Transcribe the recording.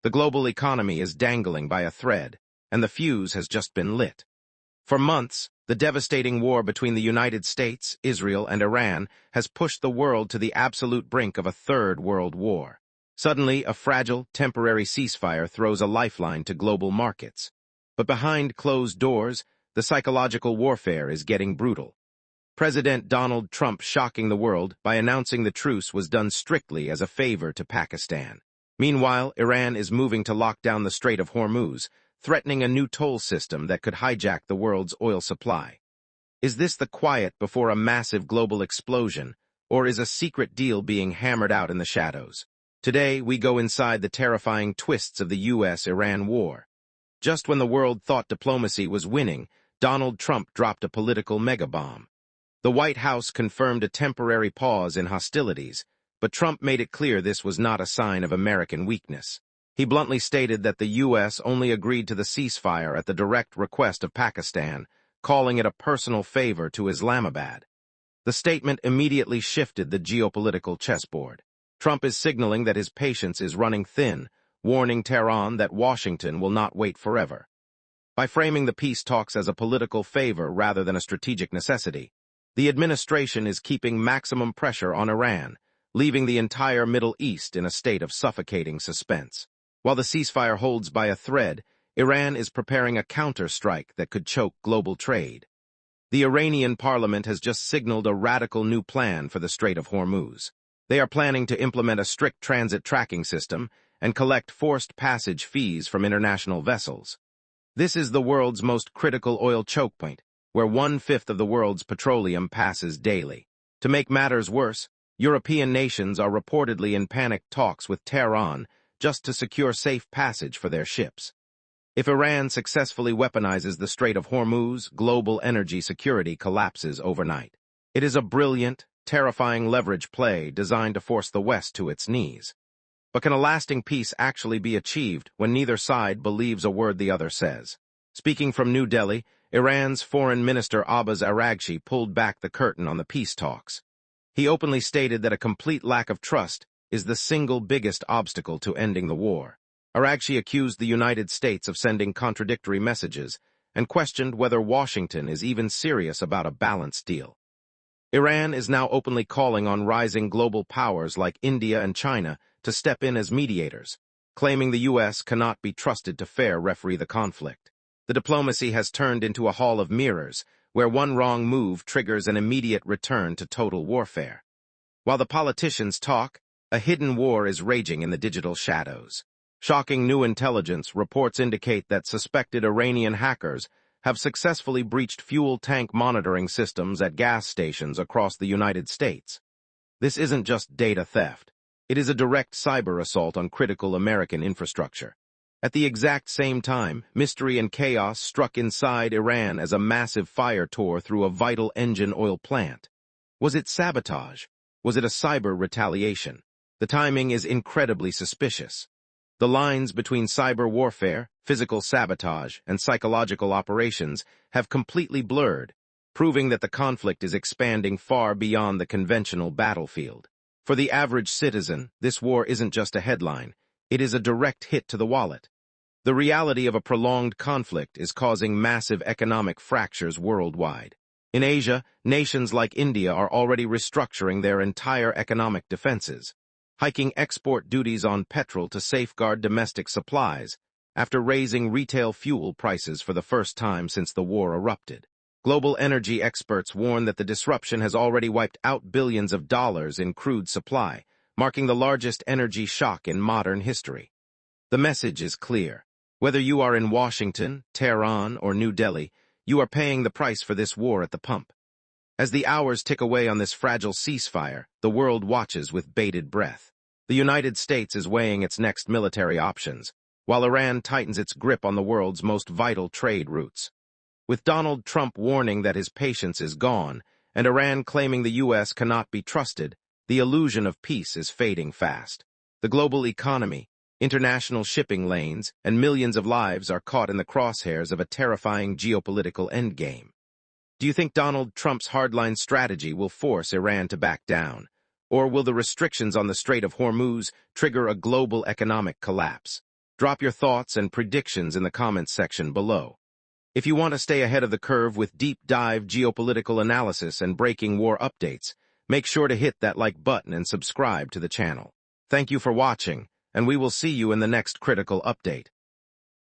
The global economy is dangling by a thread, and the fuse has just been lit. For months, the devastating war between the United States, Israel, and Iran has pushed the world to the absolute brink of a third world war. Suddenly, a fragile, temporary ceasefire throws a lifeline to global markets. But behind closed doors, the psychological warfare is getting brutal. President Donald Trump shocking the world by announcing the truce was done strictly as a favor to Pakistan. Meanwhile, Iran is moving to lock down the Strait of Hormuz, threatening a new toll system that could hijack the world's oil supply. Is this the quiet before a massive global explosion, or is a secret deal being hammered out in the shadows? Today, we go inside the terrifying twists of the U.S.-Iran war. Just when the world thought diplomacy was winning, Donald Trump dropped a political megabomb. The White House confirmed a temporary pause in hostilities, but Trump made it clear this was not a sign of American weakness. He bluntly stated that the U.S. only agreed to the ceasefire at the direct request of Pakistan, calling it a personal favor to Islamabad. The statement immediately shifted the geopolitical chessboard. Trump is signaling that his patience is running thin, warning Tehran that Washington will not wait forever. By framing the peace talks as a political favor rather than a strategic necessity, the administration is keeping maximum pressure on Iran, leaving the entire Middle East in a state of suffocating suspense. While the ceasefire holds by a thread, Iran is preparing a counter-strike that could choke global trade. The Iranian parliament has just signaled a radical new plan for the Strait of Hormuz. They are planning to implement a strict transit tracking system and collect forced passage fees from international vessels. This is the world's most critical oil chokepoint, where 1/5 of the world's petroleum passes daily. To make matters worse, European nations are reportedly in panic talks with Tehran just to secure safe passage for their ships. If Iran successfully weaponizes the Strait of Hormuz, global energy security collapses overnight. It is a brilliant, terrifying leverage play designed to force the West to its knees. But can a lasting peace actually be achieved when neither side believes a word the other says? Speaking from New Delhi, Iran's Foreign Minister Abbas Araghchi pulled back the curtain on the peace talks. He openly stated that a complete lack of trust is the single biggest obstacle to ending the war. Araghchi accused the United States of sending contradictory messages and questioned whether Washington is even serious about a balanced deal. Iran is now openly calling on rising global powers like India and China to step in as mediators, claiming the U.S. cannot be trusted to fair referee the conflict. The diplomacy has turned into a hall of mirrors, where one wrong move triggers an immediate return to total warfare. While the politicians talk, a hidden war is raging in the digital shadows. Shocking new intelligence reports indicate that suspected Iranian hackers have successfully breached fuel tank monitoring systems at gas stations across the United States. This isn't just data theft. It is a direct cyber assault on critical American infrastructure. At the exact same time, mystery and chaos struck inside Iran as a massive fire tore through a vital engine oil plant. Was it sabotage? Was it a cyber retaliation? The timing is incredibly suspicious. The lines between cyber warfare, physical sabotage, and psychological operations have completely blurred, proving that the conflict is expanding far beyond the conventional battlefield. For the average citizen, this war isn't just a headline. It is a direct hit to the wallet. The reality of a prolonged conflict is causing massive economic fractures worldwide. In Asia, nations like India are already restructuring their entire economic defenses, hiking export duties on petrol to safeguard domestic supplies, after raising retail fuel prices for the first time since the war erupted. Global energy experts warn that the disruption has already wiped out billions of dollars in crude supply, marking the largest energy shock in modern history. The message is clear. Whether you are in Washington, Tehran, or New Delhi, you are paying the price for this war at the pump. As the hours tick away on this fragile ceasefire, the world watches with bated breath. The United States is weighing its next military options, while Iran tightens its grip on the world's most vital trade routes. With Donald Trump warning that his patience is gone, and Iran claiming the U.S. cannot be trusted, the illusion of peace is fading fast. The global economy, international shipping lanes, and millions of lives are caught in the crosshairs of a terrifying geopolitical endgame. Do you think Donald Trump's hardline strategy will force Iran to back down? Or will the restrictions on the Strait of Hormuz trigger a global economic collapse? Drop your thoughts and predictions in the comments section below. If you want to stay ahead of the curve with deep-dive geopolitical analysis and breaking war updates, make sure to hit that like button and subscribe to the channel. Thank you for watching, and we will see you in the next critical update.